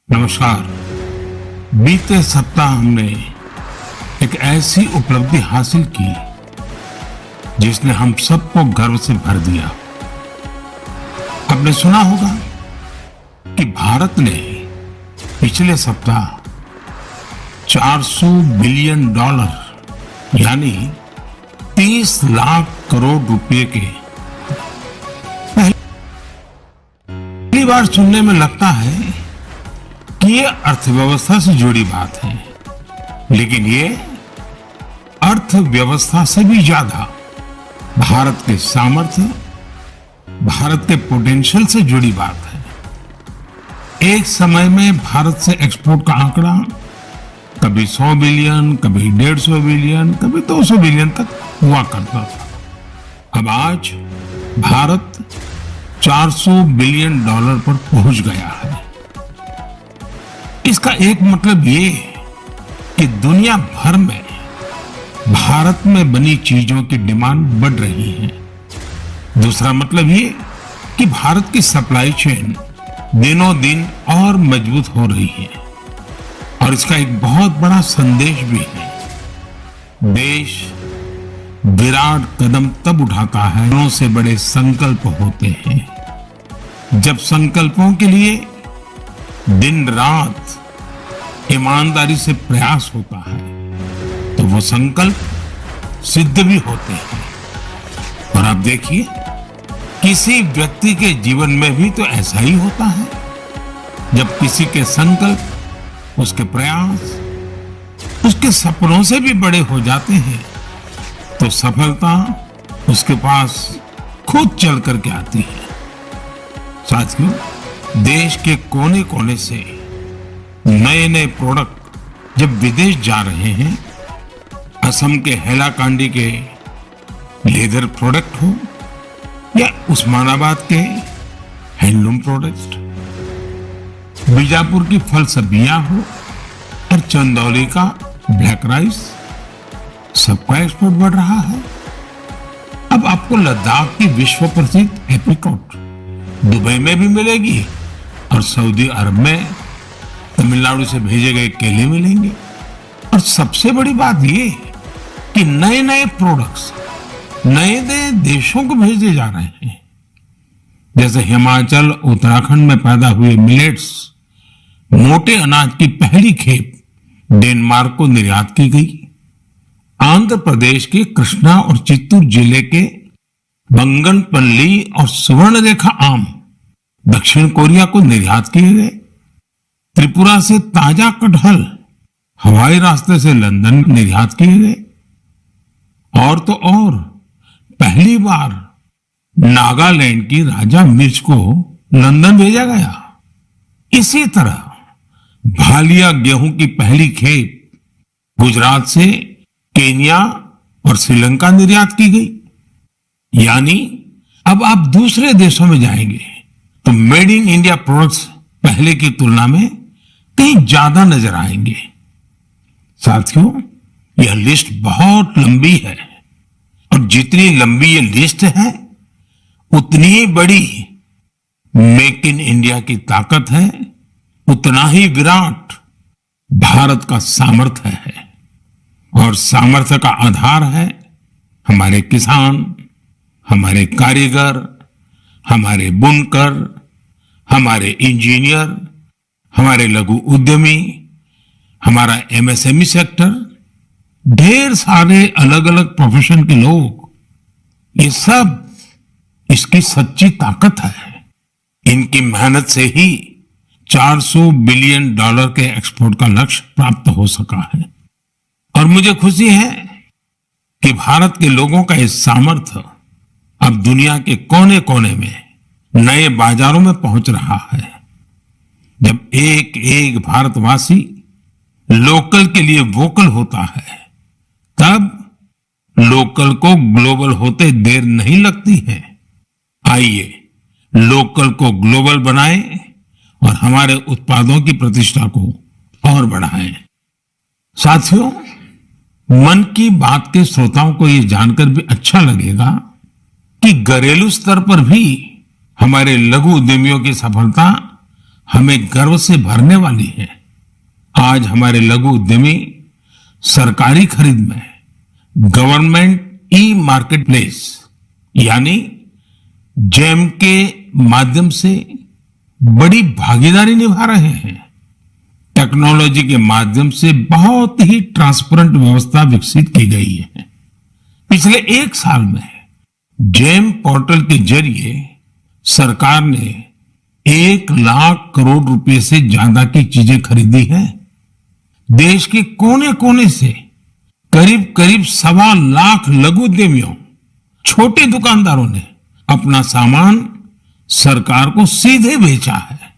नमस्कार। बीते सप्ताह हमने एक ऐसी उपलब्धि हासिल की जिसने हम सबको गर्व से भर दिया। आपने सुना होगा कि भारत ने पिछले सप्ताह 400 बिलियन डॉलर यानी 30 लाख करोड़ रुपए के पहली बार सुनने में लगता है कि ये अर्थव्यवस्था से जुड़ी बात है, लेकिन ये अर्थव्यवस्था से भी ज्यादा भारत के सामर्थ्य, भारत के पोटेंशियल से जुड़ी बात है। एक समय में भारत से एक्सपोर्ट का आंकड़ा कभी 100 बिलियन, कभी 150 बिलियन, कभी 200 बिलियन तक हुआ करता था। अब आज भारत 400 बिलियन डॉलर पर पहुंच गया है। इसका एक मतलब ये कि दुनिया भर में भारत में बनी चीजों की डिमांड बढ़ रही है। दूसरा मतलब ये कि भारत की सप्लाई चेन दिनों दिन और मजबूत हो रही है। और इसका एक बहुत बड़ा संदेश भी है। देश विराट कदम तब उठाता है दोनों से बड़े संकल्प होते हैं। जब संकल्पों के लिए दिन रात ईमानदारी से प्रयास होता है तो वो संकल्प सिद्ध भी होते हैं। और आप देखिए, किसी व्यक्ति के जीवन में भी तो ऐसा ही होता है। जब किसी के संकल्प, उसके प्रयास, उसके सपनों से भी बड़े हो जाते हैं तो सफलता उसके पास खुद चल करके आती है। साथियों, देश के कोने कोने से नए नए प्रोडक्ट जब विदेश जा रहे हैं, असम के हैलाकांडी के लेदर प्रोडक्ट हो या उस्मानाबाद के हैंडलूम प्रोडक्ट, बीजापुर की फल सब्जियां हो और चंदौली का ब्लैक राइस, सबका एक्सपोर्ट बढ़ रहा है। अब आपको लद्दाख की विश्व प्रसिद्ध एप्रिकॉट दुबई में भी मिलेगी और सऊदी अरब में तमिलनाडु से भेजे गए केले मिलेंगे। और सबसे बड़ी बात ये कि नए नए प्रोडक्ट्स नए नए देशों को भेजे जा रहे हैं। जैसे हिमाचल, उत्तराखंड में पैदा हुए मिलेट्स, मोटे अनाज की पहली खेप डेनमार्क को निर्यात की गई। आंध्र प्रदेश के कृष्णा और चित्तूर जिले के बंगनपल्ली और सुवर्णरेखा आम दक्षिण कोरिया को निर्यात किए गए। त्रिपुरा से ताजा कटहल हवाई रास्ते से लंदन निर्यात किए गए। और तो और पहली बार नागालैंड की राजा मिर्च को लंदन भेजा गया। इसी तरह भालिया गेहूं की पहली खेप गुजरात से केन्या और श्रीलंका निर्यात की गई। यानी अब आप दूसरे देशों में जाएंगे तो मेड इन इंडिया प्रोडक्ट्स पहले की तुलना में कहीं ज्यादा नजर आएंगे। साथियों, यह लिस्ट बहुत लंबी है और जितनी लंबी ये लिस्ट है उतनी ही बड़ी मेक इन इंडिया की ताकत है, उतना ही विराट भारत का सामर्थ्य है। और सामर्थ्य का आधार है हमारे किसान, हमारे कारीगर, हमारे बुनकर, हमारे इंजीनियर, हमारे लघु उद्यमी, हमारा एमएसएमई सेक्टर, ढेर सारे अलग अलग प्रोफेशन के लोग, ये सब इसकी सच्ची ताकत है। इनकी मेहनत से ही 400 बिलियन डॉलर के एक्सपोर्ट का लक्ष्य प्राप्त हो सका है। और मुझे खुशी है कि भारत के लोगों का इस सामर्थ्य अब दुनिया के कोने कोने में नए बाजारों में पहुंच रहा है। जब एक एक भारतवासी लोकल के लिए वोकल होता है, तब लोकल को ग्लोबल होते देर नहीं लगती है। आइए लोकल को ग्लोबल बनाएं और हमारे उत्पादों की प्रतिष्ठा को और बढ़ाएं। साथियों, मन की बात के श्रोताओं को यह जानकर भी अच्छा लगेगा कि घरेलू स्तर पर भी हमारे लघु उद्यमियों की सफलता हमें गर्व से भरने वाली है। आज हमारे लघु उद्यमी सरकारी खरीद में गवर्नमेंट ई मार्केट प्लेस यानी जेम के माध्यम से बड़ी भागीदारी निभा रहे हैं। टेक्नोलॉजी के माध्यम से बहुत ही ट्रांसपेरेंट व्यवस्था विकसित की गई है। पिछले 1 साल में जेम पोर्टल के जरिए सरकार ने 1 लाख करोड़ रुपए से ज्यादा की चीजें खरीदी हैं। देश के कोने कोने से करीब करीब 1.25 लाख लघु उद्यमियों, छोटे दुकानदारों ने अपना सामान सरकार को सीधे बेचा है।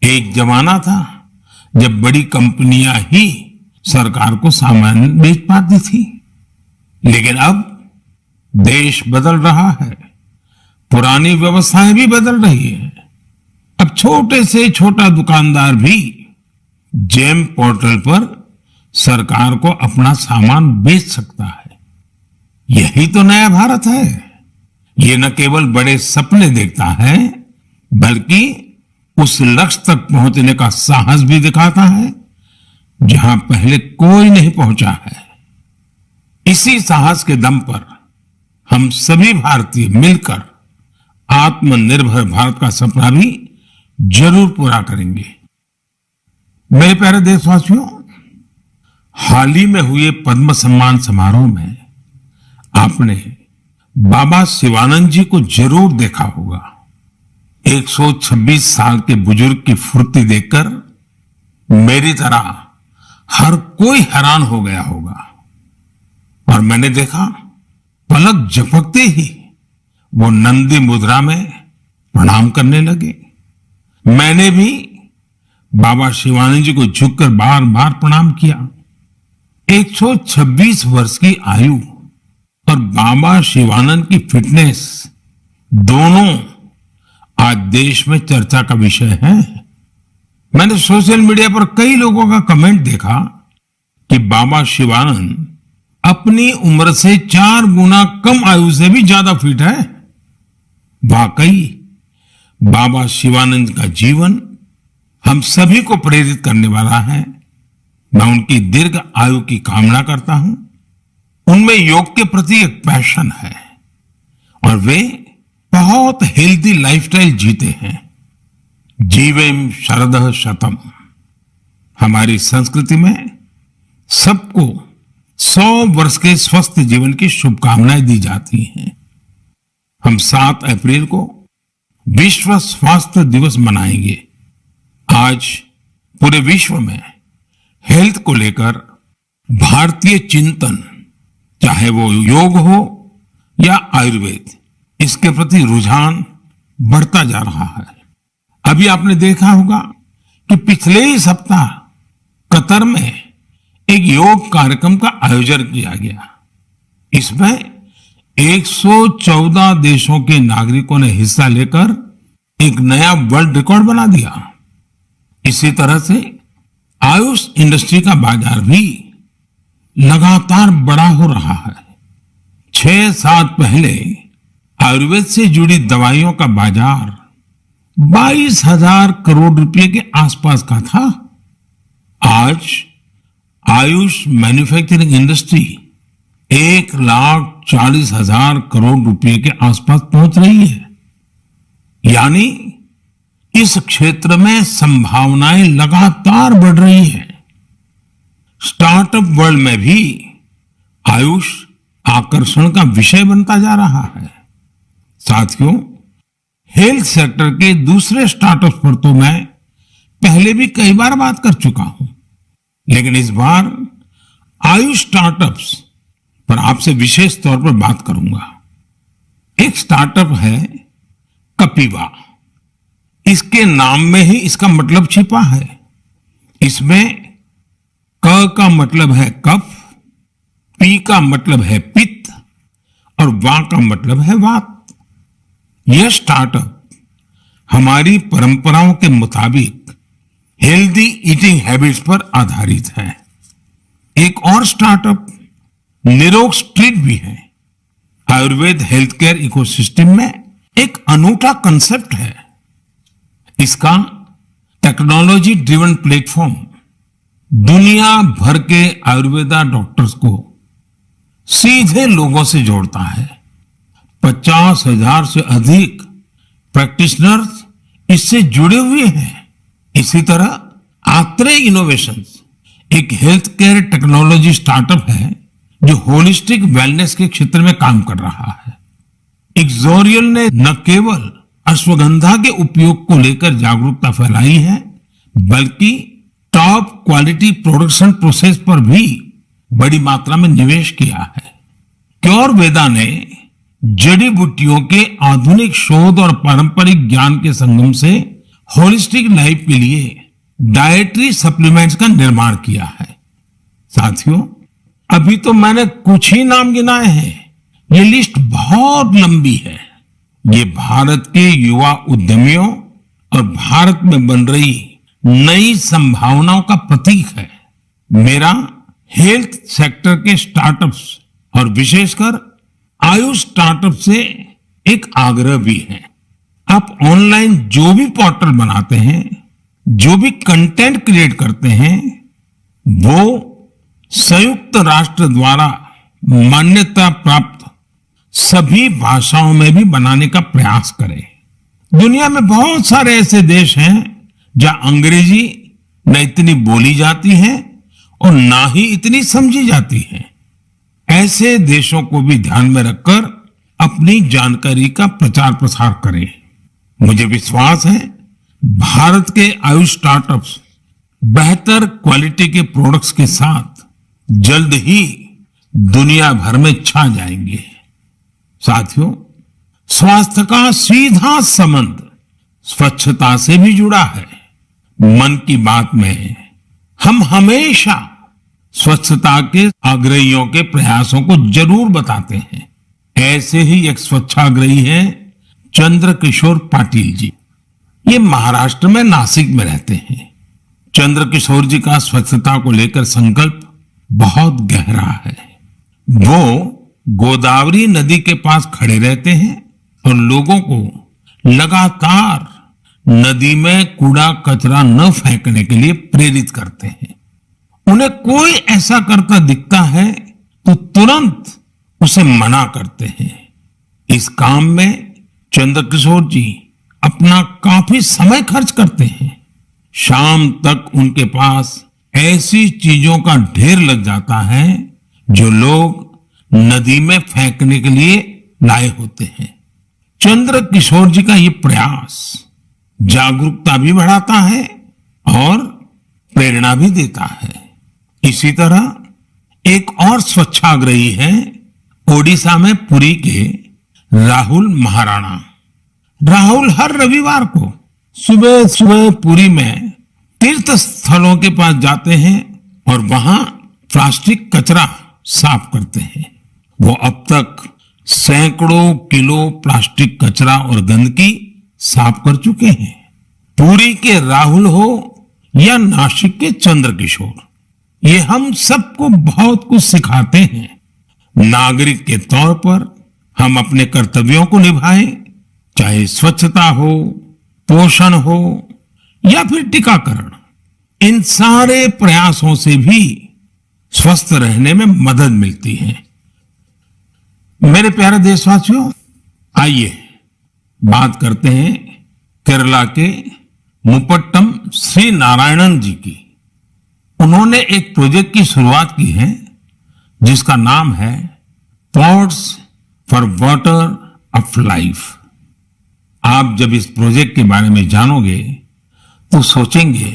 एक जमाना था जब बड़ी कंपनियां ही सरकार को सामान बेच पाती थी, लेकिन अब देश बदल रहा है, पुरानी व्यवस्थाएं भी बदल रही है। अब छोटे से छोटा दुकानदार भी जेम पोर्टल पर सरकार को अपना सामान बेच सकता है। यही तो नया भारत है। ये न केवल बड़े सपने देखता है, बल्कि उस लक्ष्य तक पहुंचने का साहस भी दिखाता है जहां पहले कोई नहीं पहुंचा है। इसी साहस के दम पर हम सभी भारतीय मिलकर आत्मनिर्भर भारत का सपना भी जरूर पूरा करेंगे। मेरे प्यारे देशवासियों, हाल ही में हुए पद्म सम्मान समारोह में आपने बाबा शिवानंद जी को जरूर देखा होगा। 126 साल के बुजुर्ग की फुर्ती देखकर मेरी तरह हर कोई हैरान हो गया होगा। और मैंने देखा, पलक झपकते ही वो नंदी मुद्रा में प्रणाम करने लगे। मैंने भी बाबा शिवानंद जी को झुककर बार बार प्रणाम किया। 126 वर्ष की आयु और बाबा शिवानंद की फिटनेस दोनों आज देश में चर्चा का विषय है। मैंने सोशल मीडिया पर कई लोगों का कमेंट देखा कि बाबा शिवानंद अपनी उम्र से 4 गुना कम आयु से भी ज्यादा फिट है। वाकई बाबा शिवानंद का जीवन हम सभी को प्रेरित करने वाला है। मैं उनकी दीर्घ आयु की कामना करता हूं। उनमें योग के प्रति एक पैशन है और वे बहुत हेल्दी लाइफस्टाइल जीते हैं। जीवेम शरदः शतम। हमारी संस्कृति में सबको 100 वर्ष के स्वस्थ जीवन की शुभकामनाएं दी जाती हैं। हम 7 अप्रैल को विश्व स्वास्थ्य दिवस मनाएंगे। आज पूरे विश्व में हेल्थ को लेकर भारतीय चिंतन, चाहे वो योग हो या आयुर्वेद, इसके प्रति रुझान बढ़ता जा रहा है। अभी आपने देखा होगा कि पिछले ही सप्ताह कतर में एक योग कार्यक्रम का आयोजन किया गया। इसमें 114 देशों के नागरिकों ने हिस्सा लेकर एक नया वर्ल्ड रिकॉर्ड बना दिया। इसी तरह से आयुष इंडस्ट्री का बाजार भी लगातार बड़ा हो रहा है। 6 साल पहले आयुर्वेद से जुड़ी दवाइयों का बाजार 22,000 करोड़ रुपए के आसपास का था। आज आयुष मैन्युफैक्चरिंग इंडस्ट्री 1,40,000 करोड़ रुपए के आसपास पहुंच रही है। यानी इस क्षेत्र में संभावनाएं लगातार बढ़ रही हैं। स्टार्टअप वर्ल्ड में भी आयुष आकर्षण का विषय बनता जा रहा है। साथियों, हेल्थ सेक्टर के दूसरे स्टार्टअप्स पर तो मैं पहले भी कई बार बात कर चुका हूं, लेकिन इस बार आयुष स्टार्टअप्स पर आपसे विशेष तौर पर बात करूंगा। एक स्टार्टअप है कपिवा। इसके नाम में ही इसका मतलब छिपा है। इसमें क का मतलब है कफ, पी का मतलब है पित्त और वा का मतलब है वात। यह स्टार्टअप हमारी परंपराओं के मुताबिक हेल्दी ईटिंग हैबिट्स पर आधारित है। एक और स्टार्टअप निरोग स्ट्रीट भी है। आयुर्वेद हेल्थ केयर इकोसिस्टम में एक अनूठा कंसेप्ट है। इसका टेक्नोलॉजी ड्रिवन प्लेटफॉर्म दुनिया भर के आयुर्वेदा डॉक्टर्स को सीधे लोगों से जोड़ता है। 50,000 से अधिक प्रैक्टिशनर्स इससे जुड़े हुए हैं। इसी तरह आत्रे इनोवेशंस एक हेल्थ केयर टेक्नोलॉजी स्टार्टअप है जो होलिस्टिक वेलनेस के क्षेत्र में काम कर रहा है। इक्सोरियल ने न केवल अश्वगंधा के उपयोग को लेकर जागरूकता फैलाई है, बल्कि टॉप क्वालिटी प्रोडक्शन प्रोसेस पर भी बड़ी मात्रा में निवेश किया है। क्योर वेदा ने जड़ी बूटियों के आधुनिक शोध और पारंपरिक ज्ञान के संगम से होलिस्टिक लाइफ के लिए डाइटरी सप्लीमेंट्स का निर्माण किया है। साथियों, अभी तो मैंने कुछ ही नाम गिनाए हैं, ये लिस्ट बहुत लंबी है। ये भारत के युवा उद्यमियों और भारत में बन रही नई संभावनाओं का प्रतीक है। मेरा हेल्थ सेक्टर के स्टार्टअप्स और विशेषकर आयुष स्टार्टअप से एक आग्रह भी है। आप ऑनलाइन जो भी पोर्टल बनाते हैं, जो भी कंटेंट क्रिएट करते हैं, वो संयुक्त राष्ट्र द्वारा मान्यता प्राप्त सभी भाषाओं में भी बनाने का प्रयास करें। दुनिया में बहुत सारे ऐसे देश हैं जहां अंग्रेजी न इतनी बोली जाती है और ना ही इतनी समझी जाती है। ऐसे देशों को भी ध्यान में रखकर अपनी जानकारी का प्रचार प्रसार करें। मुझे विश्वास है भारत के आयुष स्टार्टअप्स बेहतर क्वालिटी के प्रोडक्ट्स के साथ जल्द ही दुनिया भर में छा जाएंगे। साथियों, स्वास्थ्य का सीधा संबंध स्वच्छता से भी जुड़ा है। मन की बात में हम हमेशा स्वच्छता के आग्रहियों के प्रयासों को जरूर बताते हैं। ऐसे ही एक स्वच्छाग्रही हैं चंद्र किशोर पाटिल जी। ये महाराष्ट्र में नासिक में रहते हैं। चंद्र किशोर जी का स्वच्छता को लेकर संकल्प बहुत गहरा है। वो गोदावरी नदी के पास खड़े रहते हैं और लोगों को लगातार नदी में कूड़ा कचरा न फेंकने के लिए प्रेरित करते हैं। उन्हें कोई ऐसा करता दिखता है तो तुरंत उसे मना करते हैं। इस काम में चंद्रकिशोर जी अपना काफी समय खर्च करते हैं। शाम तक उनके पास ऐसी चीजों का ढेर लग जाता है जो लोग नदी में फेंकने के लिए लाए होते हैं। चंद्र किशोर जी का ये प्रयास जागरूकता भी बढ़ाता है और प्रेरणा भी देता है। इसी तरह एक और स्वच्छाग्रही है ओडिशा में पुरी के राहुल महाराणा। राहुल हर रविवार को सुबह सुबह पुरी में तीर्थ स्थलों के पास जाते हैं और वहां प्लास्टिक कचरा साफ करते हैं। वो अब तक सैकड़ों किलो प्लास्टिक कचरा और गंदगी साफ कर चुके हैं। पुरी के राहुल हो या नासिक के चंद्रकिशोर, ये हम सबको बहुत कुछ सिखाते हैं। नागरिक के तौर पर हम अपने कर्तव्यों को निभाएं, चाहे स्वच्छता हो, पोषण हो या फिर टीकाकरण। इन सारे प्रयासों से भी स्वस्थ रहने में मदद मिलती है। मेरे प्यारे देशवासियों, आइए बात करते हैं केरला के मुपट्टम श्री नारायणन जी की। उन्होंने एक प्रोजेक्ट की शुरुआत की है जिसका नाम है pots for water of life. आप जब इस प्रोजेक्ट के बारे में जानोगे तो सोचेंगे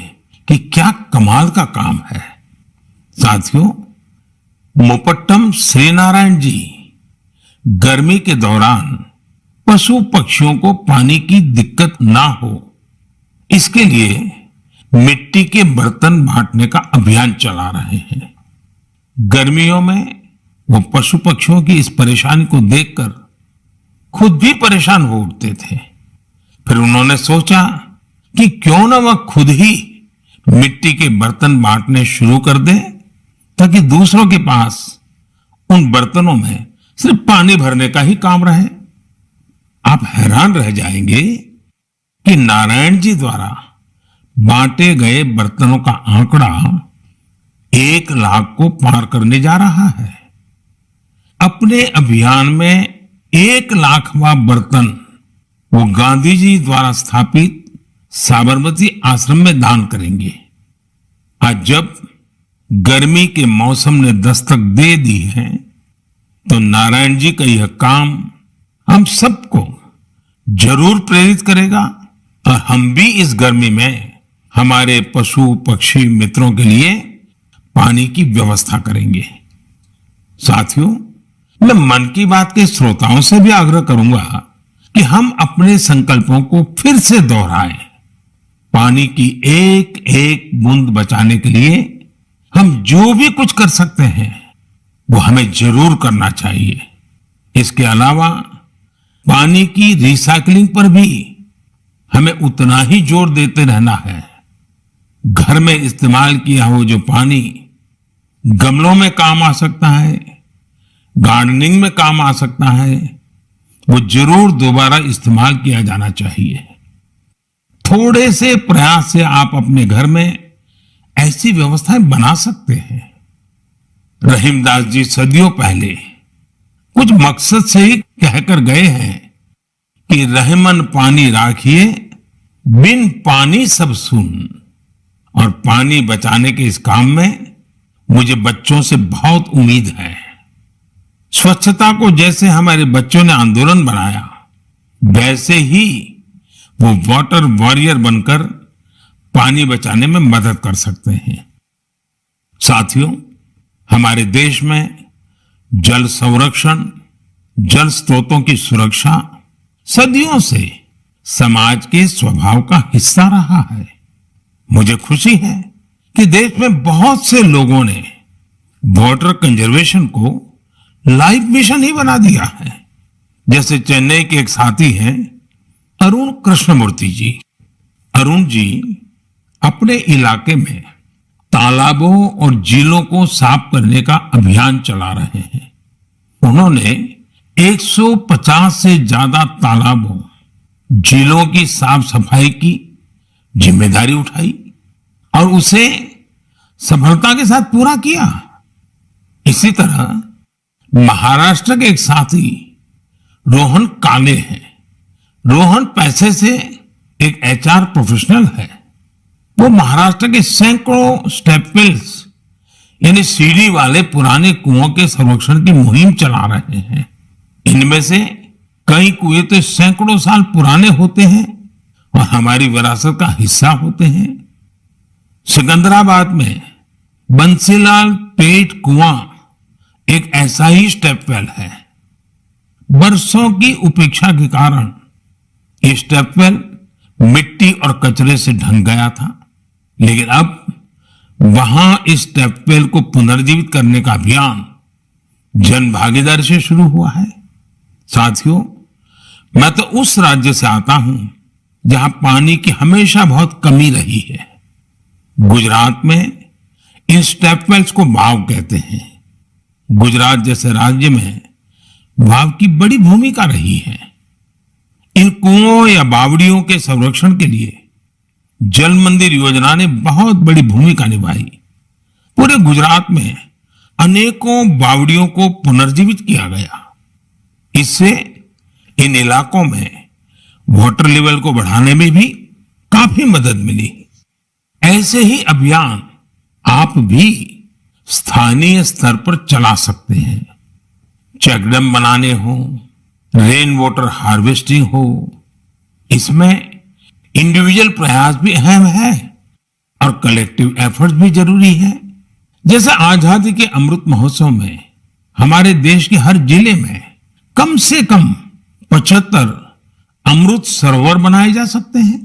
कि क्या कमाल का काम है। साथियों, मुपट्टम श्रीनारायण जी गर्मी के दौरान पशु पक्षियों को पानी की दिक्कत ना हो, इसके लिए मिट्टी के बर्तन बांटने का अभियान चला रहे हैं। गर्मियों में वो पशु पक्षियों की इस परेशानी को देखकर खुद भी परेशान हो उठते थे। फिर उन्होंने सोचा कि क्यों ना वह खुद ही मिट्टी के बर्तन बांटने शुरू कर दें, ताकि दूसरों के पास उन बर्तनों में सिर्फ पानी भरने का ही काम रहे। आप हैरान रह जाएंगे कि नारायण जी द्वारा बांटे गए बर्तनों का आंकड़ा 1 लाख को पार करने जा रहा है। अपने अभियान में 1 लाखवां बर्तन वो गांधी जी द्वारा स्थापित साबरमती आश्रम में दान करेंगे। आज जब गर्मी के मौसम ने दस्तक दे दी है, तो नारायण जी का यह काम हम सबको जरूर प्रेरित करेगा और हम भी इस गर्मी में हमारे पशु पक्षी मित्रों के लिए पानी की व्यवस्था करेंगे। साथियों, मैं मन की बात के श्रोताओं से भी आग्रह करूंगा कि हम अपने संकल्पों को फिर से दोहराएं। पानी की एक एक बूंद बचाने के लिए हम जो भी कुछ कर सकते हैं वो हमें जरूर करना चाहिए। इसके अलावा पानी की रिसाइकलिंग पर भी हमें उतना ही जोर देते रहना है। घर में इस्तेमाल किया हो जो पानी गमलों में काम आ सकता है, गार्डनिंग में काम आ सकता है, वो जरूर दोबारा इस्तेमाल किया जाना चाहिए। थोड़े से प्रयास से आप अपने घर में ऐसी व्यवस्थाएं बना सकते हैं। रहीमदास जी सदियों पहले कुछ मकसद से ही कहकर गए हैं कि रहमन पानी राखिए, बिन पानी सब सुन। और पानी बचाने के इस काम में मुझे बच्चों से बहुत उम्मीद है। स्वच्छता को जैसे हमारे बच्चों ने आंदोलन बनाया, वैसे ही वो वाटर वॉरियर बनकर पानी बचाने में मदद कर सकते हैं। साथियों, हमारे देश में जल संरक्षण, जल स्रोतों की सुरक्षा सदियों से समाज के स्वभाव का हिस्सा रहा है। मुझे खुशी है कि देश में बहुत से लोगों ने वाटर कंजर्वेशन को लाइफ मिशन ही बना दिया है। जैसे चेन्नई के एक साथी हैं अरुण कृष्णमूर्ति जी। अरुण जी अपने इलाके में तालाबों और झीलों को साफ करने का अभियान चला रहे हैं। उन्होंने 150 से ज्यादा तालाबों, झीलों की साफ सफाई की जिम्मेदारी उठाई और उसे सफलता के साथ पूरा किया। इसी तरह महाराष्ट्र के एक साथी रोहन काले हैं। रोहन पैसे से एक एचआर प्रोफेशनल है। वो महाराष्ट्र के सैकड़ों स्टेप वेल्स यानी सीढ़ी वाले पुराने कुओं के संरक्षण की मुहिम चला रहे हैं। इनमें से कई कुएं तो सैकड़ों साल पुराने होते हैं और हमारी विरासत का हिस्सा होते हैं। सिकंदराबाद में बंसीलाल पेट कुआं एक ऐसा ही स्टेप वेल है। बरसों की उपेक्षा के कारण ये स्टेप वेल मिट्टी और कचरे से ढंक गया था, लेकिन अब वहां इस स्टेप वेल को पुनर्जीवित करने का अभियान जन भागीदारी से शुरू हुआ है। साथियों, मैं तो उस राज्य से आता हूं जहां पानी की हमेशा बहुत कमी रही है। गुजरात में इन स्टेप वेल्स को वाव कहते हैं। गुजरात जैसे राज्य में वाव की बड़ी भूमिका रही है। इन कुओं या बावड़ियों के संरक्षण के लिए जल मंदिर योजना ने बहुत बड़ी भूमिका निभाई। पूरे गुजरात में अनेकों बावड़ियों को पुनर्जीवित किया गया। इससे इन इलाकों में वाटर लेवल को बढ़ाने में भी काफी मदद मिली। ऐसे ही अभियान आप भी स्थानीय स्तर पर चला सकते हैं। चेकडैम बनाने हो, रेन वाटर हार्वेस्टिंग हो, इसमें इंडिविजुअल प्रयास भी अहम है और कलेक्टिव एफर्ट्स भी जरूरी है। जैसे आजादी के अमृत महोत्सव में हमारे देश के हर जिले में कम से कम 75 अमृत सरोवर बनाए जा सकते हैं।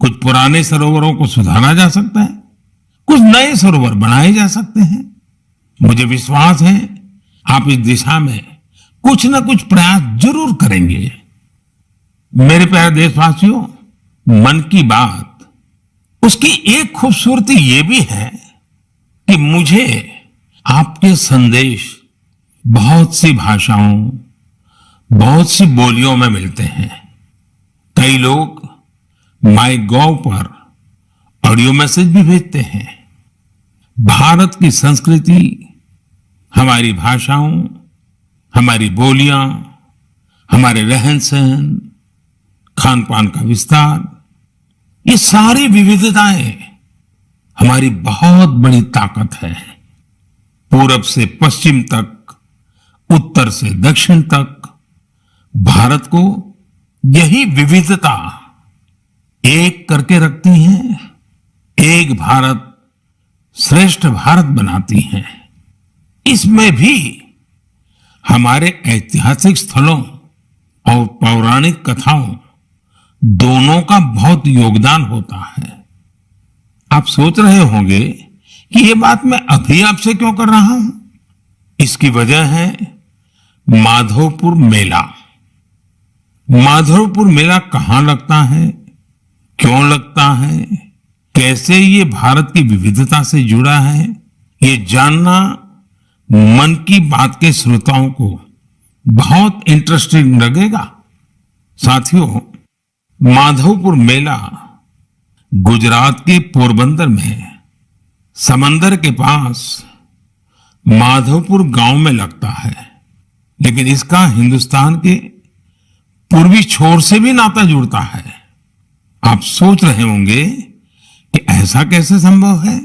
कुछ पुराने सरोवरों को सुधारा जा सकता है, कुछ नए सरोवर बनाए जा सकते हैं। मुझे विश्वास है आप इस दिशा में कुछ न कुछ प्रयास जरूर करेंगे। मेरे प्यारे देशवासियों, मन की बात उसकी एक खूबसूरती ये भी है कि मुझे आपके संदेश बहुत सी भाषाओं, बहुत सी बोलियों में मिलते हैं। कई लोग माई गॉव पर ऑडियो मैसेज भी भेजते हैं। भारत की संस्कृति, हमारी भाषाओं, हमारी बोलियां, हमारे रहन सहन, खान पान का विस्तार, ये सारी विविधताएं हमारी बहुत बड़ी ताकत है। पूरब से पश्चिम तक, उत्तर से दक्षिण तक भारत को यही विविधता एक करके रखती हैं, एक भारत श्रेष्ठ भारत बनाती हैं। इसमें भी हमारे ऐतिहासिक स्थलों और पौराणिक कथाओं दोनों का बहुत योगदान होता है। आप सोच रहे होंगे कि ये बात मैं अभी आपसे क्यों कर रहा हूं। इसकी वजह है माधवपुर मेला। माधवपुर मेला कहां लगता है, क्यों लगता है, कैसे ये भारत की विविधता से जुड़ा है, ये जानना मन की बात के श्रोताओं को बहुत इंटरेस्टिंग लगेगा। साथियों, माधवपुर मेला गुजरात के पोरबंदर में समंदर के पास माधवपुर गांव में लगता है, लेकिन इसका हिंदुस्तान के पूर्वी छोर से भी नाता जुड़ता है। आप सोच रहे होंगे कि ऐसा कैसे संभव है,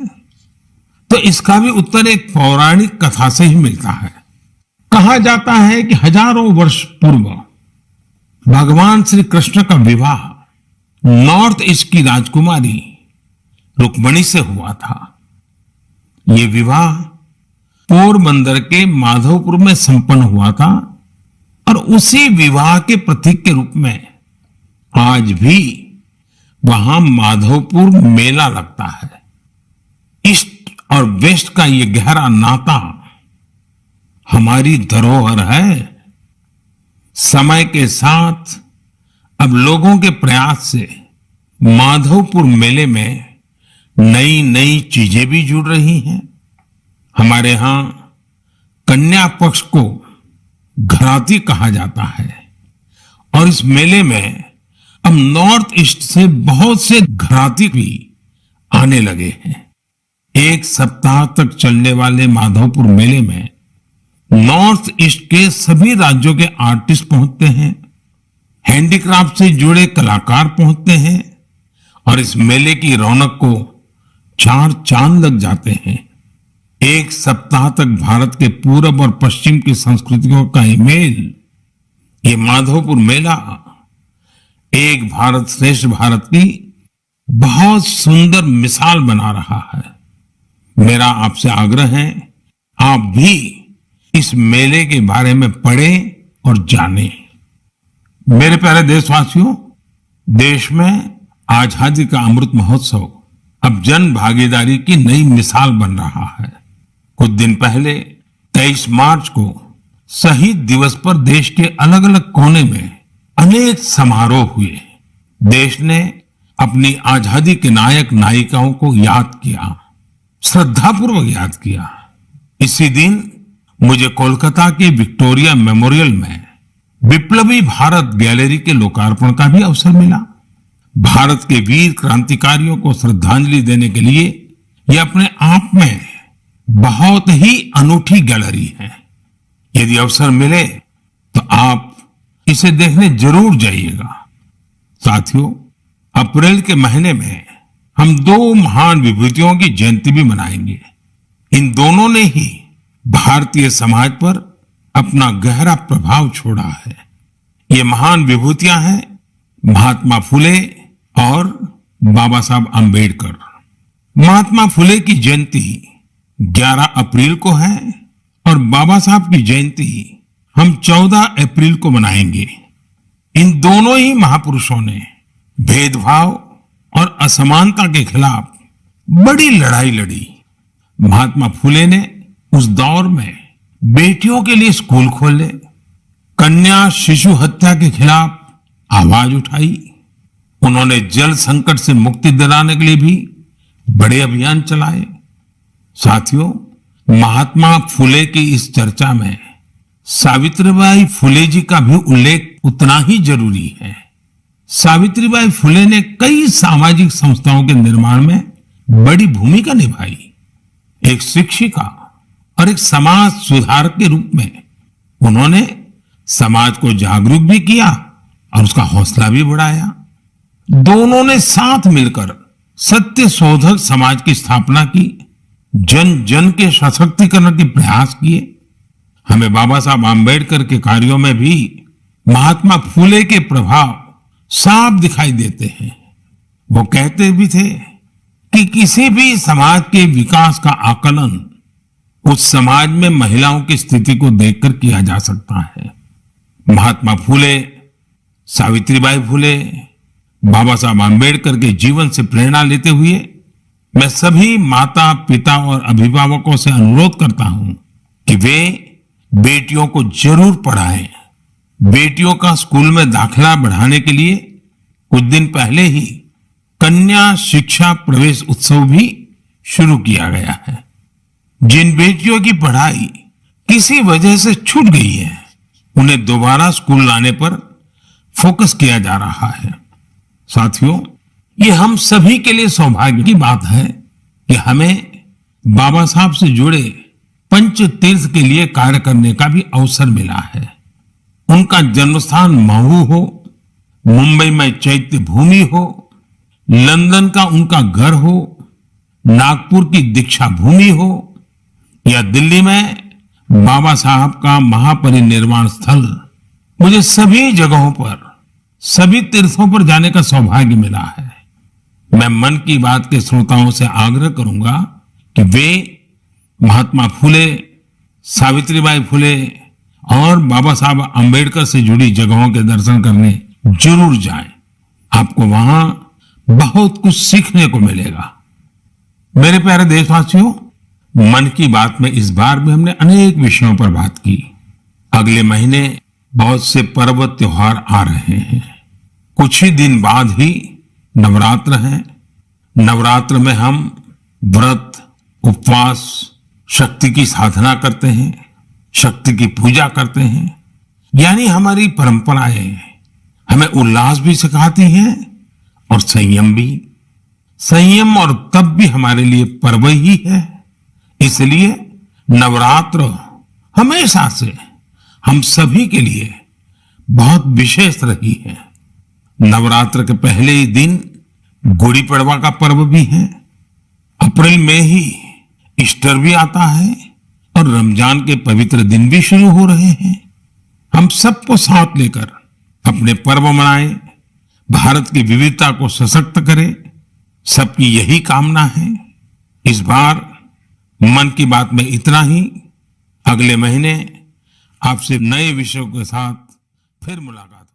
तो इसका भी उत्तर एक पौराणिक कथा से ही मिलता है। कहा जाता है कि हजारों वर्ष पूर्व भगवान श्री कृष्ण का विवाह नॉर्थ ईस्ट की राजकुमारी रुक्मणी से हुआ था। ये विवाह पोरबंदर के माधवपुर में संपन्न हुआ था और उसी विवाह के प्रतीक के रूप में आज भी वहां माधवपुर मेला लगता है। ईस्ट और वेस्ट का ये गहरा नाता हमारी धरोहर है। समय के साथ अब लोगों के प्रयास से माधवपुर मेले में नई नई चीजें भी जुड़ रही हैं। हमारे यहां कन्या पक्ष को घराती कहा जाता है और इस मेले में अब नॉर्थ ईस्ट से बहुत से घराती भी आने लगे हैं। एक सप्ताह तक चलने वाले माधवपुर मेले में नॉर्थ ईस्ट के सभी राज्यों के आर्टिस्ट पहुंचते हैं, हैंडीक्राफ्ट से जुड़े कलाकार पहुंचते हैं और इस मेले की रौनक को चार चांद लग जाते हैं। एक सप्ताह तक भारत के पूरब और पश्चिम की संस्कृतियों का ही मेल, ये माधवपुर मेला एक भारत श्रेष्ठ भारत की बहुत सुंदर मिसाल बना रहा है। मेरा आपसे आग्रह है, आप भी इस मेले के बारे में पढ़ें और जानें। मेरे प्यारे देशवासियों, देश में आजादी का अमृत महोत्सव अब जन भागीदारी की नई मिसाल बन रहा है। कुछ दिन पहले 23 मार्च को शहीद दिवस पर देश के अलग अलग कोने में अनेक समारोह हुए। देश ने अपनी आजादी के नायक नायिकाओं को याद किया, श्रद्धापूर्वक याद किया। इसी दिन मुझे कोलकाता के विक्टोरिया मेमोरियल में विप्लवी भारत गैलरी के लोकार्पण का भी अवसर मिला। भारत के वीर क्रांतिकारियों को श्रद्धांजलि देने के लिए यह अपने आप में बहुत ही अनूठी गैलरी है। यदि अवसर मिले तो आप इसे देखने जरूर जाइएगा। साथियों, अप्रैल के महीने में हम दो महान विभूतियों की जयंती भी मनाएंगे। इन दोनों ने ही भारतीय समाज पर अपना गहरा प्रभाव छोड़ा है। ये महान विभूतियां हैं महात्मा फुले और बाबा साहब आम्बेडकर। महात्मा फुले की जयंती 11 अप्रैल को है और बाबा साहब की जयंती हम 14 अप्रैल को मनाएंगे। इन दोनों ही महापुरुषों ने भेदभाव और असमानता के खिलाफ बड़ी लड़ाई लड़ी। महात्मा फुले ने उस दौर में बेटियों के लिए स्कूल खोले, कन्या शिशु हत्या के खिलाफ आवाज उठाई। उन्होंने जल संकट से मुक्ति दिलाने के लिए भी बड़े अभियान चलाए। साथियों, महात्मा फुले की इस चर्चा में सावित्रीबाई फुले जी का भी उल्लेख उतना ही जरूरी है। सावित्रीबाई फुले ने कई सामाजिक संस्थाओं के निर्माण में बड़ी भूमिका निभाई। एक शिक्षिका और एक समाज सुधारक के रूप में उन्होंने समाज को जागरूक भी किया और उसका हौसला भी बढ़ाया। दोनों ने साथ मिलकर सत्य शोधक समाज की स्थापना की, जन जन के सशक्तिकरण के प्रयास किए। हमें बाबा साहब आम्बेडकर के कार्यों में भी महात्मा फूले के प्रभाव साफ दिखाई देते हैं। वो कहते भी थे कि किसी भी समाज के विकास का आकलन उस समाज में महिलाओं की स्थिति को देखकर किया जा सकता है। महात्मा फूले, सावित्रीबाई फूले, बाबा साहब आम्बेडकर के जीवन से प्रेरणा लेते हुए मैं सभी माता पिता और अभिभावकों से अनुरोध करता हूं कि वे बेटियों को जरूर पढ़ाएं। बेटियों का स्कूल में दाखिला बढ़ाने के लिए कुछ दिन पहले ही कन्या शिक्षा प्रवेश उत्सव भी शुरू किया गया है। जिन बेटियों की पढ़ाई किसी वजह से छूट गई है, उन्हें दोबारा स्कूल लाने पर फोकस किया जा रहा है। साथियों, ये हम सभी के लिए सौभाग्य की बात है कि हमें बाबा साहब से जुड़े पंच तीर्थ के लिए कार्य करने का भी अवसर मिला है। उनका जन्मस्थान महू हो, मुंबई में चैत्य भूमि हो, लंदन का उनका घर हो, नागपुर की दीक्षा भूमि हो या दिल्ली में बाबा साहब का महापरिनिर्वाण स्थल, मुझे सभी जगहों पर, सभी तीर्थों पर जाने का सौभाग्य मिला है। मैं मन की बात के श्रोताओं से आग्रह करूंगा कि वे महात्मा फूले, सावित्रीबाई फूले और बाबा साहब आम्बेडकर से जुड़ी जगहों के दर्शन करने जरूर जाएं। आपको वहां बहुत कुछ सीखने को मिलेगा। मेरे प्यारे देशवासियों, मन की बात में इस बार भी हमने अनेक विषयों पर बात की। अगले महीने बहुत से पर्व त्योहार आ रहे हैं। कुछ ही दिन बाद ही नवरात्र है। नवरात्र में हम व्रत, उपवास, शक्ति की साधना करते हैं, शक्ति की पूजा करते हैं। यानी हमारी परंपराएं हमें उल्लास भी सिखाती हैं और संयम भी। संयम और तप भी हमारे लिए पर्व ही है। इसलिए नवरात्र हमेशा से हम सभी के लिए बहुत विशेष रही है। नवरात्र के पहले ही दिन गुड़ी पड़वा का पर्व भी है। अप्रैल में ही ईस्टर भी आता है और रमजान के पवित्र दिन भी शुरू हो रहे हैं। हम सबको साथ लेकर अपने पर्व मनाएं, भारत की विविधता को सशक्त करें, सबकी यही कामना है। इस बार मन की बात में इतना ही। अगले महीने आपसे नए विषयों के साथ फिर मुलाकात